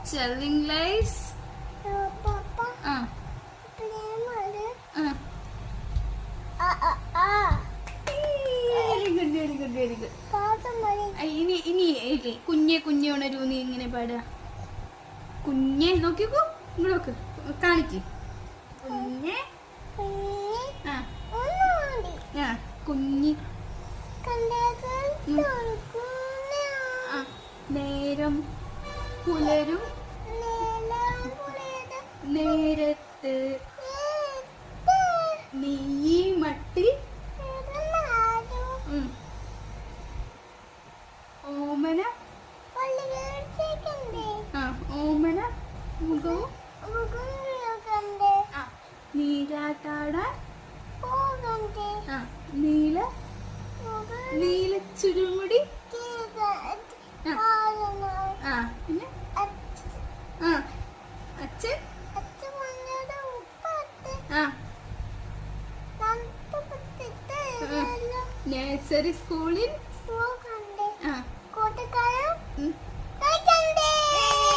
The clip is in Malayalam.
Telling lies. Papa. Very good. ഇനി കുഞ്ഞെ കുഞ്ഞെ ഉണരൂ നീ ഇങ്ങനെ പാടുക. കുഞ്ഞെ നോക്കിക്കോ, ഇങ്ങോട്ട് കാണിക്ക്. കുഞ്ഞെ കുഞ്ഞി നേരം പുലരും നേരത്ത് നീ മട്ടി ഓമന ഓമന മുഖവും നീരാട്ടാടാൻ നീല നീല ചുരുമുടി പിന്നെ അച്ഛൻ നഴ്സറി സ്കൂളിൽ